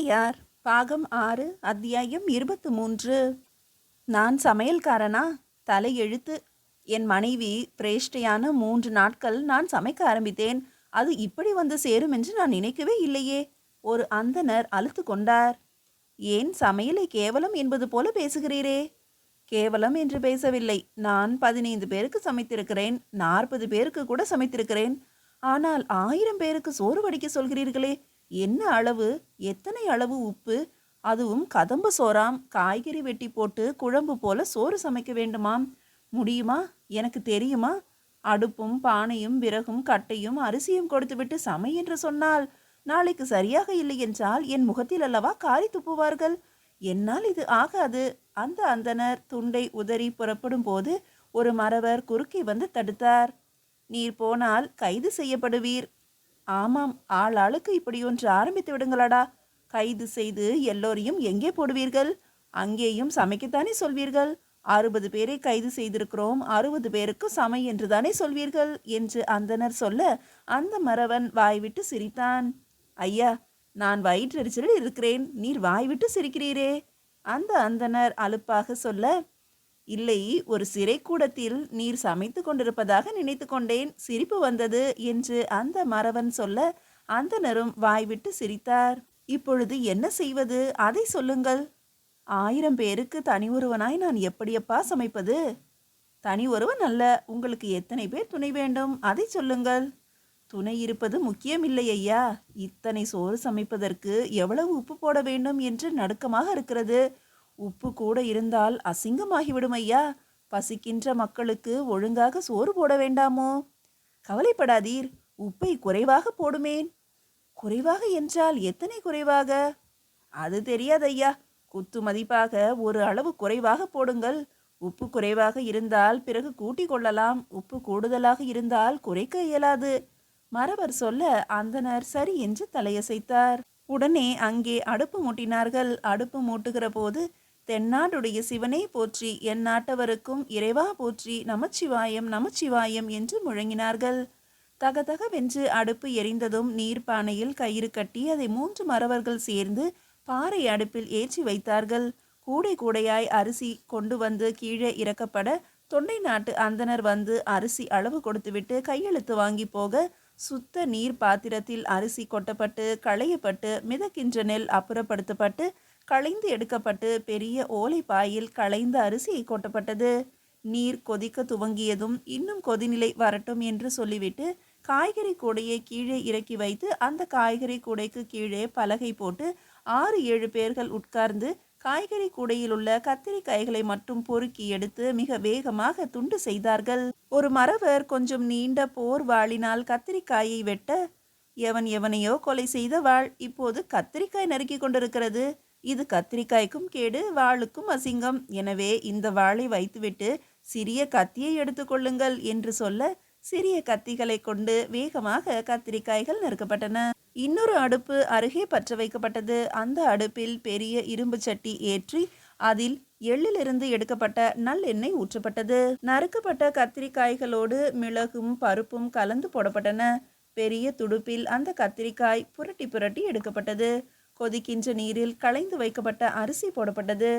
ஔவையார் பாகம் 6 அத்தியாயம் 23. நான் சமையல்காரனா? தலையெழுத்து. என் மனைவி பிரேஷ்டையான 3 நாட்கள் நான் சமைக்க ஆரம்பித்தேன். அது இப்படி வந்து சேரும் என்று நான் நினைக்கவே இல்லையே. ஒரு அந்தணர் அலுத்து கொண்டார். ஏன் சமையலை கேவலம் என்பது போல பேசுகிறீரே? கேவலம் என்று பேசவில்லை. நான் 15 பேருக்கு சமைத்திருக்கிறேன், 40 பேருக்கு கூட சமைத்திருக்கிறேன். ஆனால் 1000 பேருக்கு சோறு வடிக்க சொல்கிறீர்களே, என்ன அளவு, எத்தனை அளவு உப்பு, அதுவும் கதம்ப சோறாம். காய்கறி வெட்டி போட்டு குழம்பு போல சோறு சமைக்க வேண்டுமாம். முடியுமா? எனக்கு தெரியுமா? அடுப்பும் பானையும் விறகும் கட்டையும் அரிசியும் கொடுத்துவிட்டு சமை என்று சொன்னால் நாளைக்கு சரியாக இல்லை என்றால் என் முகத்தில் அல்லவா காரி துப்புவார்கள். என்னால் இது ஆகாது. அந்த அந்தணர் துண்டை உதறி புறப்படும் போது ஒரு மறவர் குறுக்கே வந்து தடுத்தார். நீர் போனால் கைது செய்யப்படுவீர். ஆமாம், ஆளுக்கு இப்படி ஒன்று ஆரம்பித்து விடுங்களடா. கைது செய்து எல்லோரையும் எங்கே போடுவீர்கள்? அங்கேயும் சமைக்கத்தானே சொல்வீர்கள். 60 பேரை கைது செய்திருக்கிறோம், 60 பேருக்கு சமை என்று தானே சொல்வீர்கள் என்று அந்தனர் சொல்ல அந்த மறவன் வாய்விட்டு சிரித்தான். ஐயா, நான் வயிற்றெரிச்சலில் இருக்கிறேன், நீர் வாய்விட்டு சிரிக்கிறீரே. அந்த அந்தனர் அலுப்பாக சொல்ல, இல்லை, ஒரு சிறைக்கூடத்தில் நீர் சமைத்து கொண்டிருப்பதாக நினைத்து கொண்டேன், சிரிப்பு வந்தது என்று அந்த மறவன் சொல்ல அந்தனரும் வாய்விட்டு சிரித்தார். இப்பொழுது என்ன செய்வது, அதை சொல்லுங்கள். 1000 பேருக்கு தனி ஒருவனாய் நான் எப்படியப்பா சமைப்பது? தனி ஒருவன் அல்ல, உங்களுக்கு எத்தனை பேர் துணை வேண்டும், அதை சொல்லுங்கள். துணை இருப்பது முக்கியமில்லை ஐயா. இத்தனை சோறு சமைப்பதற்கு எவ்வளவு உப்பு போட வேண்டும் என்று நடுக்கமாக இருக்கிறது. உப்பு கூட இருந்தால் அசிங்கமாகிவிடும் ஐயா. பசிக்கின்ற மக்களுக்கு ஒழுங்காக சோறு போட வேண்டாமோ? கவலைப்படாதீர், உப்பை குறைவாக போடுமேன். குறைவாக என்றால் எத்தனை குறைவாக? அது தெரியாதையா. குத்து மதிப்பாக ஒரு அளவு குறைவாக போடுங்கள். உப்பு குறைவாக இருந்தால் பிறகு கூட்டிக் கொள்ளலாம். உப்பு கூடுதலாக இருந்தால் குறைக்க இயலாது. மறவர் சொல்ல அந்தனர் சரி என்று தலையசைத்தார். உடனே அங்கே அடுப்பு மூட்டினார்கள். அடுப்பு மூட்டுகிற போது தென்னாடுடைய சிவனே போற்றி, என் நாட்டவருக்கும் இறைவா போற்றி, நமச்சிவாயம் நமச்சிவாயம் என்று முழங்கினார்கள். தகதகவென்று அடுப்பு எரிந்ததும் நீர்ப்பானையில் கயிறு கட்டி அதை 3 மறவர்கள் சேர்ந்து பாறை அடுப்பில் ஏற்றி வைத்தார்கள். கூடை கூடையாய் அரிசி கொண்டு வந்து கீழே இறக்கப்பட தொண்டை நாட்டு அந்தனர் வந்து அரிசி அளவு கொடுத்துவிட்டு கையெழுத்து வாங்கி போக சுத்த நீர் பாத்திரத்தில் அரிசி கொட்டப்பட்டு களையப்பட்டு மிதக்கின்ற நெல் அப்புறப்படுத்தப்பட்டு களைந்து எடுக்கப்பட்டு பெரிய ஓலை பாயில் களைந்த அரிசி கொட்டப்பட்டது. நீர் கொதிக்க துவங்கியதும் இன்னும் கொதிநிலை வரட்டும் என்று சொல்லிவிட்டு காய்கறி கூடையை கீழே இறக்கி வைத்து அந்த காய்கறி கூடைக்கு கீழே பலகை போட்டு 6-7 பேர்கள் உட்கார்ந்து காய்கறி கூடையில் உள்ள கத்திரிக்காய்களை மட்டும் பொறுக்கி எடுத்து மிக வேகமாக துண்டு செய்தார்கள். ஒரு மறவர் கொஞ்சம் நீண்ட போர் வாளினால் கத்திரிக்காயை வெட்ட, எவன் எவனையோ கொலை செய்த வாள் இப்போது கத்திரிக்காய் நறுக்கி கொண்டிருக்கிறது. இது கத்திரிக்காய்க்கும் கேடு, வாளுக்கும் அசிங்கம். எனவே இந்த வாளை வைத்துவிட்டு சிறிய கத்தியை எடுத்துக்கொள்ளுங்கள் என்று சொல்ல சிறிய கத்திகளை கொண்டு வேகமாக கத்திரிக்காய்கள் நறுக்கப்பட்டன. இன்னொரு அடுப்பு அருகே பற்ற வைக்கப்பட்டது. அந்த அடுப்பில் பெரிய இரும்பு சட்டி ஏற்றி அதில் எள்ளிலிருந்து எடுக்கப்பட்ட நல்லெண்ணெய் ஊற்றப்பட்டது. நறுக்கப்பட்ட கத்திரிக்காய்களோடு மிளகும் பருப்பும் கலந்து போடப்பட்டன. பெரிய துடுப்பில் அந்த கத்திரிக்காய் புரட்டி புரட்டி எடுக்கப்பட்டது. கொதிக்கின்ற நீரில் களைந்து வைக்கப்பட்ட அரிசி போடப்பட்டது.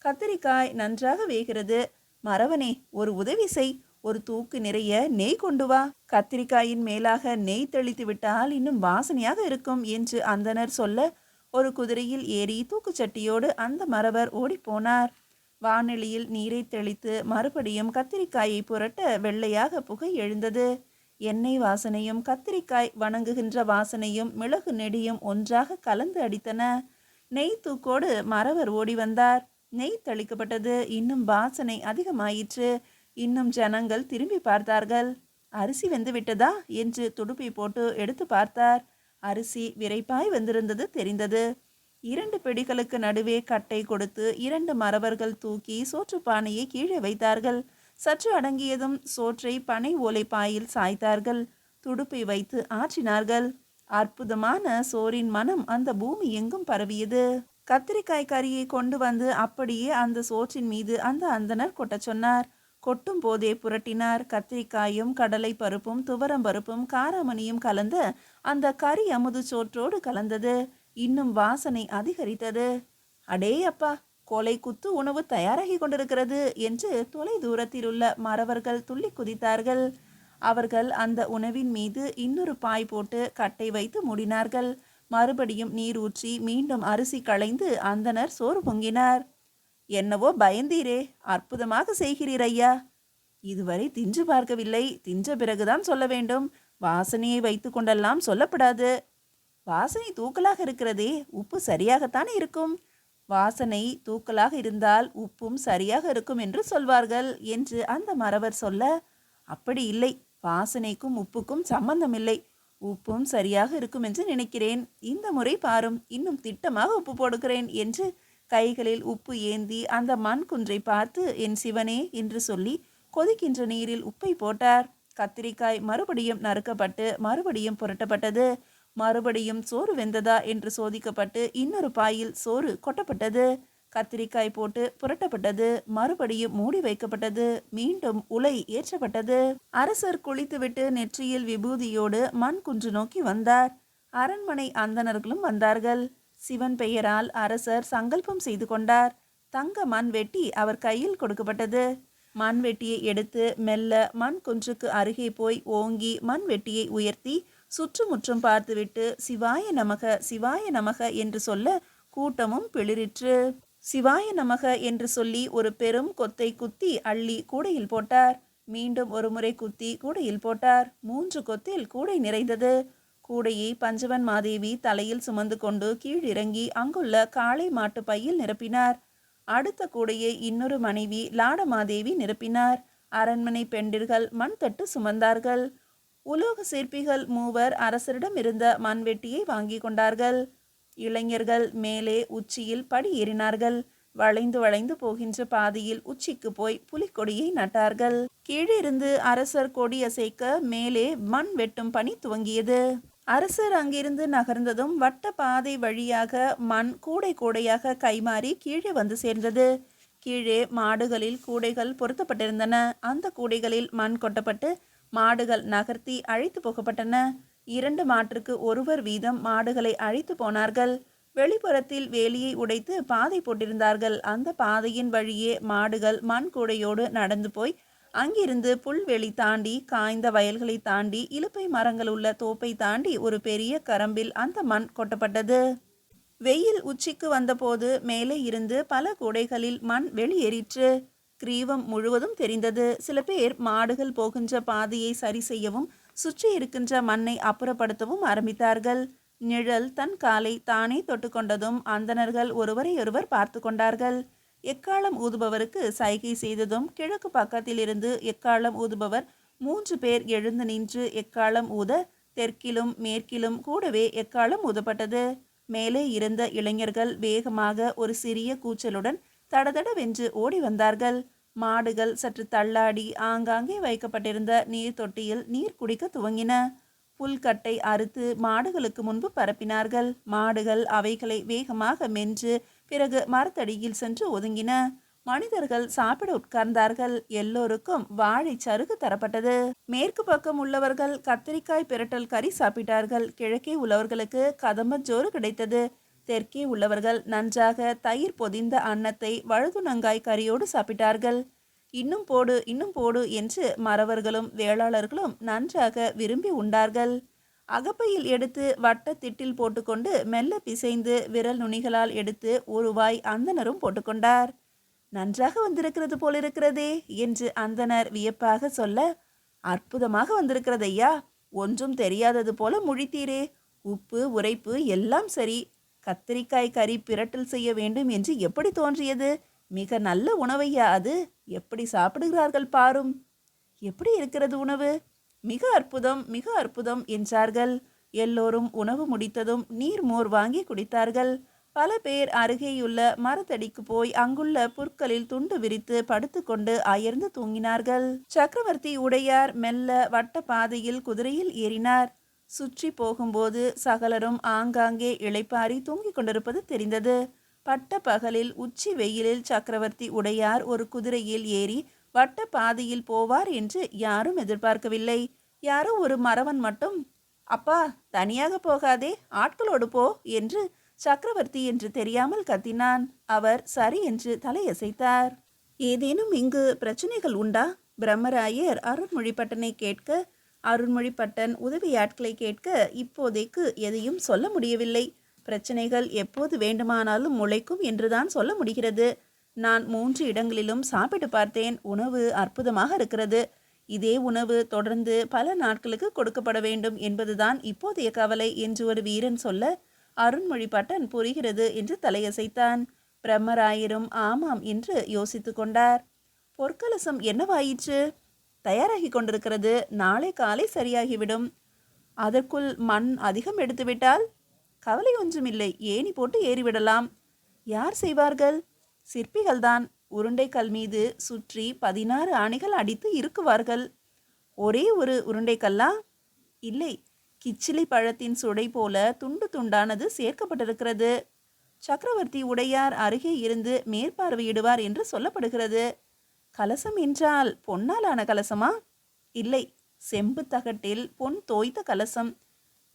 கத்திரிக்காய் நன்றாக வேகிறது. மறவனே, ஒரு உதவி செய், ஒரு தூக்கு நிறைய நெய் கொண்டு வா. கத்திரிக்காயின் மேலாக நெய் தெளித்து விட்டால் இன்னும் வாசனையாக இருக்கும் என்று அந்தனர் சொல்ல ஒரு குதிரையில் ஏறி தூக்குச்சட்டியோடு அந்த மறவர் ஓடிப்போனார். வானெளியில் நீரை தெளித்து மறுபடியும் கத்திரிக்காயை புரட்ட வெள்ளையாக புகை எழுந்தது. எண்ணெய் வாசனையும் கத்திரிக்காய் வணங்குகின்ற வாசனையும் மிளகு நெடியும் ஒன்றாக கலந்து அடித்தன. நெய் தூக்கோடு மறவர் ஓடி வந்தார். நெய் தெளிக்கப்பட்டது. இன்னும் வாசனை அதிகமாயிற்று. இன்னும் ஜனங்கள் திரும்பி பார்த்தார்கள். அரிசி வெந்து விட்டதா என்று துடுப்பை போட்டு எடுத்து பார்த்தார். அரிசி விரைப்பாய் வெந்திருந்தது தெரிந்தது. 2 பிடிகளுக்கு நடுவே கட்டை கொடுத்து 2 மறவர்கள் தூக்கி சோற்றுப்பானையை கீழே வைத்தார்கள். சற்று அடங்கியதும் சோற்றை பனை ஓலை பாயில் சாய்த்தார்கள். துடுப்பை வைத்து ஆற்றினார்கள். அற்புதமான சோறின் மனம் அந்த பூமி எங்கும் பரவியது. கத்திரிக்காய் கறியை கொண்டு வந்து அப்படியே அந்த சோற்றின் மீது அந்த அந்தனர் கொட்டச் சொன்னார். கொட்டும் போதே புரட்டினார். கத்திரிக்காயும் கடலை பருப்பும் துவரம் பருப்பும் காராமணியும் கலந்த அந்த கறி அமுது சோற்றோடு கலந்தது. இன்னும் வாசனை அதிகரித்தது. அடே அப்பா, கொலை குத்து உணவு தயாராகி கொண்டிருக்கிறது என்று தொலை தூரத்தில் உள்ள மறவர்கள் துள்ளி குதித்தார்கள். அவர்கள் அந்த உணவின் மீது இன்னொரு பாய் போட்டு கட்டை வைத்து மூடினார்கள். மறுபடியும் நீர் ஊற்றி மீண்டும் அரிசி களைந்து அந்தனர் சோறு பொங்கினார். என்னவோ பயந்தீரே, அற்புதமாக செய்கிறீர் ஐயா. இதுவரை தின்று பார்க்கவில்லை, தின்ற பிறகுதான் சொல்ல வேண்டும். வாசனையை வைத்து கொண்டெல்லாம் சொல்லப்படாது. வாசனை தூக்கலாக இருக்கிறதே, உப்பு சரியாகத்தானே இருக்கும். வாசனை தூக்கலாக இருந்தால் உப்பும் சரியாக இருக்கும் என்று சொல்வார்கள் என்று அந்த மறவர் சொல்ல, அப்படி இல்லை, வாசனைக்கும் உப்புக்கும் சம்பந்தமில்லை. உப்பும் சரியாக இருக்கும் என்று நினைக்கிறேன். இந்த முறை பாரும், இன்னும் திட்டமாக உப்பு போடுகிறேன் என்று கைகளில் உப்பு ஏந்தி அந்த மண் குன்றை பார்த்து, என் சிவனே என்று சொல்லி கொதிக்கின்ற நீரில் உப்பை போட்டார். கத்திரிக்காய் மறுபடியும் நறுக்கப்பட்டு மறுபடியும் புரட்டப்பட்டது. மறுபடியும் சோறு வெந்ததா என்று சோதிக்கப்பட்டு இன்னொரு பாயில் சோறு கொட்டப்பட்டது. கத்திரிக்காய் போட்டு புரட்டப்பட்டது. மறுபடியும் மூடி வைக்கப்பட்டது. மீண்டும் உலை ஏற்றப்பட்டது. அரசர் குளித்துவிட்டு நெற்றியில் விபூதியோடு மண் குன்று நோக்கி வந்தார். அரண்மனை அந்தணர்களும் வந்தார்கள். சிவன் பெயரால் அரசர் சங்கல்பம் செய்து கொண்டார். தங்க மண் வெட்டி அவர் கையில் கொடுக்கப்பட்டது. மண் வெட்டியை எடுத்து மெல்ல மண் குன்றுக்கு அருகே போய் ஓங்கி மண் வெட்டியை உயர்த்தி சுற்றுமுற்றும் பார்த்துவிட்டு சிவாய நமக சிவாய நமக என்று சொல்ல கூட்டமும் பிளிரிற்று. சிவாய நமக என்று சொல்லி ஒரு பெரும் கொத்தை குத்தி அள்ளி கூடையில் போட்டார். மீண்டும் ஒரு முறை குத்தி கூடையில் போட்டார். 3 கொத்தில் கூடை நிறைந்தது. கூடையை பஞ்சவன் மாதேவி தலையில் சுமந்து கொண்டு கீழிறங்கி அங்குள்ள காளை மாட்டு பையில் நிரப்பினார். அடுத்த கூடையை இன்னொரு மனைவி லாடமாதேவி நிரப்பினார். அரண்மனை பெண்டிர்கள் மண் தட்டு சுமந்தார்கள். உலோக சிற்பிகள் 3 அரசரிடம் இருந்த மண்வெட்டியை வாங்கி கொண்டார்கள். இளைஞர்கள் மேலே உச்சியில் படி ஏறினார்கள். வளைந்து வளைந்து போகின்ற பாதையில் உச்சிக்கு போய் புலிக்கொடியை நட்டார்கள். கீழிருந்து அரசர் கொடி அசைக்க மேலே மண் வெட்டும் பணி துவங்கியது. அரசர் அங்கிருந்து நகர்ந்ததும் வட்ட பாதை வழியாக மண் கூடை கூடையாக கைமாறி கீழே வந்து சேர்ந்தது. கீழே மாடுகளில் கூடைகள் பொருத்தப்பட்டிருந்தன. அந்த கூடைகளில் மண் கொட்டப்பட்டு மாடுகள் நகர்த்தி அழைத்து போகப்பட்டன. 2 மாற்றுக்கு ஒருவர் வீதம் மாடுகளை அழைத்து போனார்கள். வெளிப்புறத்தில் வேலியை உடைத்து பாதை போட்டிருந்தார்கள். அந்த பாதையின் வழியே மாடுகள் மண் கூடையோடு நடந்து போய் அங்கிருந்து புல்வெளி தாண்டி காய்ந்த வயல்களை தாண்டி இலுப்பை மரங்கள் உள்ள தோப்பை தாண்டி ஒரு பெரிய கரம்பில் அந்த மண் கொட்டப்பட்டது. வெயில் உச்சிக்கு வந்தபோது மேலே இருந்து பல கூடைகளில் மண் வெளியேறிற்று. கிரீவம் முழுவதும் தெரிந்தது. சில பேர் மாடுகள் போகின்ற பாதையை சரி செய்யவும் சுற்றி இருக்கின்ற மண்ணை அப்புறப்படுத்தவும் ஆரம்பித்தார்கள். நிழல் தன் காலை தானே தொட்டுக்கொண்டதும் அந்தணர்கள் ஒருவரையொருவர் பார்த்து கொண்டார்கள். எக்காலம் ஊதுபவருக்கு சைகை செய்ததும் கிழக்கு பக்கத்தில் இருந்து எக்காலம் ஊதுபவர் 3 பேர் எழுந்து நின்று எக்காலம் ஊத தெற்கிலும் மேற்கிலும் கூடவே எக்காலம் ஊதப்பட்டது. மேலே இருந்த இளைஞர்கள் வேகமாக ஒரு சிறிய கூச்சலுடன் தடதடவென்று ஓடி வந்தார்கள். மாடுகள் சற்று தள்ளாடி ஆங்காங்கே வைக்கப்பட்டிருந்த நீர் தொட்டியில் நீர் குடிக்க துவங்கின. புல்கட்டை அறுத்து மாடுகளுக்கு முன்பு பரப்பினார்கள். மாடுகள் அவைகளை வேகமாக மென்று பிறகு மரத்தடியில் சென்று ஒதுங்கின. மனிதர்கள் சாப்பிட உட்கார்ந்தார்கள். எல்லோருக்கும் வாழை சருகு தரப்பட்டது. மேற்கு பக்கம் உள்ளவர்கள் கத்திரிக்காய் பிரட்டல் கறி சாப்பிட்டார்கள். கிழக்கே உள்ளவர்களுக்கு கதம்பச்சோறு கிடைத்தது. தெற்கே உள்ளவர்கள் நன்றாக தயிர் பொதிந்த அன்னத்தை வழுதுணங்காய் கறியோடு சாப்பிட்டார்கள். இன்னும் போடு இன்னும் போடு என்று மறவர்களும் வேளாளர்களும் நன்றாக விரும்பி உண்டார்கள். அகப்பையில் எடுத்து வட்ட திட்டில் போட்டுக்கொண்டு மெல்ல பிசைந்து விரல் நுனிகளால் எடுத்து ஒரு வாய் அந்தனரும் போட்டுக்கொண்டார். நன்றாக வந்திருக்கிறது போலிருக்கிறதே என்று அந்தனர் வியப்பாக சொல்ல, அற்புதமாக வந்திருக்கிறதையா, ஒன்றும் தெரியாதது போல முழித்தீரே. உப்பு உரைப்பு எல்லாம் சரி. கத்திரிக்காய் கறி பிரட்டல் செய்ய வேண்டும் என்று எப்படி தோன்றியது? மிக நல்ல உணவையா அது? எப்படி சாப்பிடுகிறார்கள் பாரும். எப்படி இருக்கிறது உணவு? மிக அற்புதம், மிக அற்புதம் என்றார்கள். எல்லோரும் உணவு முடித்ததும் நீர் மோர் வாங்கி குடித்தார்கள். பல பேர் அருகேயுள்ள மரத்தடிக்கு போய் அங்குள்ள புற்களில் துண்டு விரித்து படுத்துக்கொண்டு அயர்ந்து தூங்கினார்கள். சக்கரவர்த்தி உடையார் மெல்ல வட்ட பாதையில் குதிரையில் ஏறினார். சுற்றி போகும்போது சகலரும் ஆங்காங்கே இளைப்பாரி தூங்கிக் கொண்டிருப்பது தெரிந்தது. பட்ட பகலில் உச்சி வெயிலில் சக்கரவர்த்தி உடையார் ஒரு குதிரையில் ஏறி வட்ட பாதையில் போவார் என்று யாரும் எதிர்பார்க்கவில்லை. யாரோ ஒரு மறவன் மட்டும், அப்பா தனியாக போகாதே, ஆட்களோடு போ என்று சக்கரவர்த்தி என்று தெரியாமல் கத்தினான். அவர் சரி என்று தலையசைத்தார். ஏதேனும் இங்கு பிரச்சனைகள் உண்டா? பிரம்மராயர் அருண்மொழிப்பட்டனை கேட்க, அருண்மொழிப்பட்டன் உதவியாட்களை கேட்க இப்போதைக்கு எதையும் சொல்ல முடியவில்லை. பிரச்சனைகள் எப்போது வேண்டுமானாலும் முளைக்கும் என்றுதான் சொல்ல முடிகிறது. நான் 3 இடங்களிலும் சாப்பிட்டு பார்த்தேன். உணவு அற்புதமாக இருக்கிறது. இதே உணவு தொடர்ந்து பல நாட்களுக்கு கொடுக்கப்பட வேண்டும் என்பதுதான் இப்போதைய கவலை என்று ஒரு வீரன் சொல்ல, அருண்மொழிப்பட்டன் புரிகிறது என்று தலையசைத்தான். பிரம்மராயரும் ஆமாம் என்று யோசித்து கொண்டார். பொற்கலசம் என்னவாயிற்று? தயாராகி கொண்டிருக்கிறது. நாளை காலை சரியாகிவிடும். அதற்குள் மண் அதிகம் எடுத்துவிட்டால் கவலை ஒன்றுமில்லை. ஏணி போட்டு ஏறிவிடலாம். யார் செய்வார்கள்? சிற்பிகள்தான். உருண்டைக்கல் மீது சுற்றி 16 ஆணிகள் அடித்து இருக்குவார்கள். ஒரே ஒரு உருண்டைக்கல்லா? இல்லை, கிச்சிலி பழத்தின் சுடை போல துண்டு துண்டானது சேர்க்கப்பட்டிருக்கிறது. சக்கரவர்த்தி உடையார் அருகே இருந்து மேற்பார்வையிடுவார் என்று சொல்லப்படுகிறது. கலசம் என்றால் பொன்னாலான கலசமா? இல்லை, செம்பு தகட்டில் பொன் தோய்த்த கலசம்.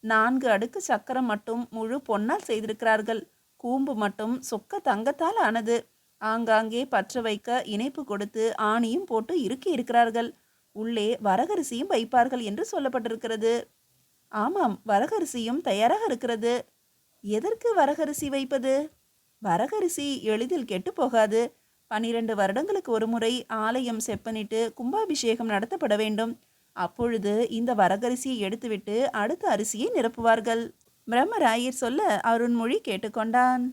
4 அடுக்கு சக்கரம் மட்டும் முழு பொன்னால் செய்திருக்கிறார்கள். கூம்பு மட்டும் சொக்க தங்கத்தால் ஆனது. ஆங்காங்கே பற்ற வைக்க இணைப்பு கொடுத்து ஆணியும் போட்டு இறுக்கி இருக்கிறார்கள். உள்ளே வரகரிசியும் வைப்பார்கள் என்று சொல்லப்பட்டிருக்கிறது. ஆமாம், வரகரிசியும் தயாராக இருக்கிறது. எதற்கு வரகரிசி வைப்பது? வரகரிசி எளிதில் கெட்டு போகாது. 12 வருடங்களுக்கு ஒரு முறை ஆலயம் செப்பனிட்டு கும்பாபிஷேகம் நடத்தப்பட வேண்டும். அப்பொழுது இந்த வரகரிசியை எடுத்துவிட்டு அடுத்த அரிசியை நிரப்புவார்கள். பிரம்மராயர் சொல்ல அருண்மொழி கேட்டுக்கொண்டான்.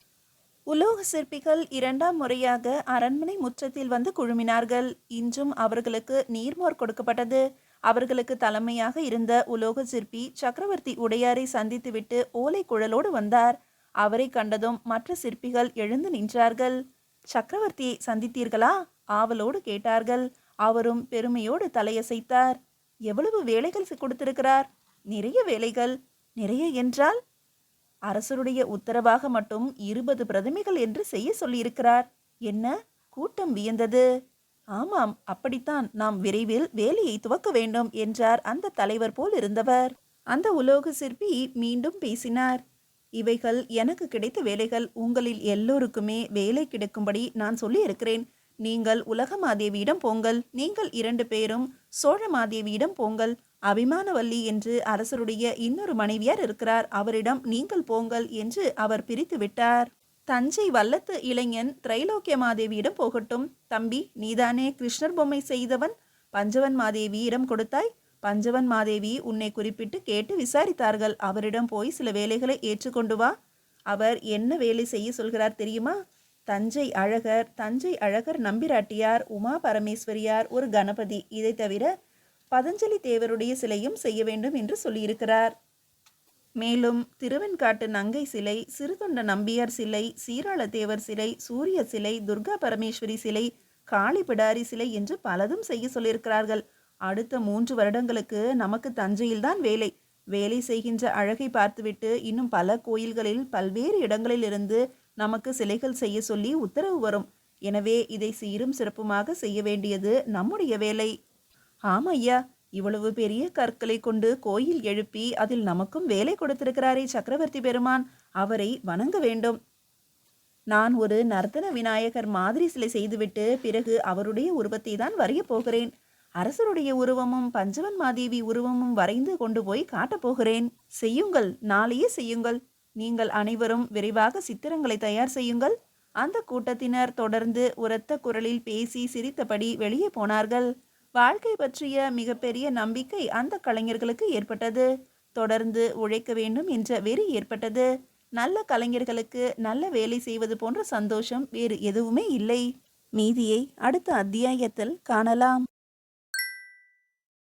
உலோக சிற்பிகள் 2ஆம் முறையாக அரண்மனை முற்றத்தில் வந்து குழுமினார்கள். இன்றும் அவர்களுக்கு நீர்மோர் கொடுக்கப்பட்டது. அவர்களுக்கு தலைமையாக இருந்த உலோக சிற்பி சக்கரவர்த்தி உடையாரை சந்தித்துவிட்டு ஓலை குழலோடு வந்தார். அவரை கண்டதும் மற்ற சிற்பிகள் எழுந்து நின்றார்கள். சக்கரவர்த்தியை சந்தித்தீர்களா? ஆவலோடு கேட்டார்கள். அவரும் பெருமையோடு தலையசைத்தார். எவ்வளவு வேலைகள் கொடுத்திருக்கிறார்? நிறைய வேலைகள். நிறைய என்றால்? அரசருடைய உத்தரவாக மட்டும் 20 பிரதிமைகள் என்று செய்ய சொல்லியிருக்கிறார். என்ன? கூட்டம் வியந்தது. ஆமாம், அப்படித்தான். நாம் விரைவில் வேலையை துவக்க வேண்டும் என்றார் அந்த தலைவர் போல் இருந்தவர். அந்த உலோக சிற்பி மீண்டும் பேசினார். இவைகள் எனக்கு கிடைத்த வேலைகள். உங்களில் எல்லோருக்குமே வேலை கிடைக்கும்படி நான் சொல்லி இருக்கிறேன். நீங்கள் உலகமாதேவியிடம் போங்கள். நீங்கள் 2 பேரும் சோழமாதேவியிடம் போங்கள். அபிமானவல்லி என்று அரசருடைய இன்னொரு மனைவியார் இருக்கிறார். அவரிடம் நீங்கள் போங்கள் என்று அவர் பிரித்து விட்டார். தஞ்சை வல்லத்து இளைஞன் திரைலோக்கிய மாதேவியிடம் போகட்டும். தம்பி, நீதானே கிருஷ்ணர் பொம்மை செய்தவன்? பஞ்சவன் மாதேவியிடம் கொடுத்தாய். பஞ்சவன் மாதேவி உன்னை குறிப்பிட்டு கேட்டு விசாரித்தார்கள். அவரிடம் போய் சில வேலைகளை ஏற்றுக்கொண்டு வா. அவர் என்ன வேலை செய்ய சொல்கிறார் தெரியுமா? தஞ்சை அழகர் நம்பிராட்டியார், உமா பரமேஸ்வரியார், ஒரு கணபதி, இதை தவிர பதஞ்சலி தேவருடைய சிலையும் செய்ய வேண்டும் என்று சொல்லியிருக்கிறார். மேலும் திருவெண்காட்டு நங்கை சிலை, சிறுதொண்ட நம்பியார் சிலை, சீராள தேவர் சிலை, சூரிய சிலை, துர்கா பரமேஸ்வரி சிலை, காளி பிடாரி சிலை என்று பலதும் செய்ய சொல்லியிருக்கிறார்கள். அடுத்த 3 வருடங்களுக்கு நமக்கு தஞ்சையில்தான் வேலை. வேலை செய்கின்ற அழகை பார்த்துவிட்டு இன்னும் பல கோயில்களில் பல்வேறு இடங்களில் இருந்து நமக்கு சிலைகள் செய்ய சொல்லி உத்தரவு வரும். எனவே இதை சீரும் சிறப்புமாக செய்ய வேண்டியது நம்முடைய வேலை. ஆமையா, இவ்வளவு பெரிய கற்களை கொண்டு கோயில் எழுப்பி அதில் நமக்கும் வேலை கொடுத்திருக்கிறாரே சக்கரவர்த்தி பெருமான், அவரை வணங்க வேண்டும். நான் ஒரு நர்த்தன விநாயகர் மாதிரி சிலை செய்துவிட்டு பிறகு அவருடைய உருவத்தை தான் வரைய போகிறேன். அரசருடைய உருவமும் பஞ்சவன் மாதேவி உருவமும் வரைந்து கொண்டு போய் காட்டப் போகிறேன். செய்யுங்கள், நாளையே செய்யுங்கள். நீங்கள் அனைவரும் விரைவாக சித்திரங்களை தயார் செய்யுங்கள். அந்த கூட்டத்தினர் தொடர்ந்து உரத்த குரலில் பேசி சிரித்தபடி வெளியே போனார்கள். வாழ்க்கை பற்றிய மிகப்பெரிய நம்பிக்கை அந்த கலைஞர்களுக்கு ஏற்பட்டது. தொடர்ந்து உழைக்க வேண்டும் என்ற வெறி ஏற்பட்டது. நல்ல கலைஞர்களுக்கு நல்ல வேலை செய்வது போன்ற சந்தோஷம் வேறு எதுவுமே இல்லை. மீதியை அடுத்த அத்தியாயத்தில் காணலாம்.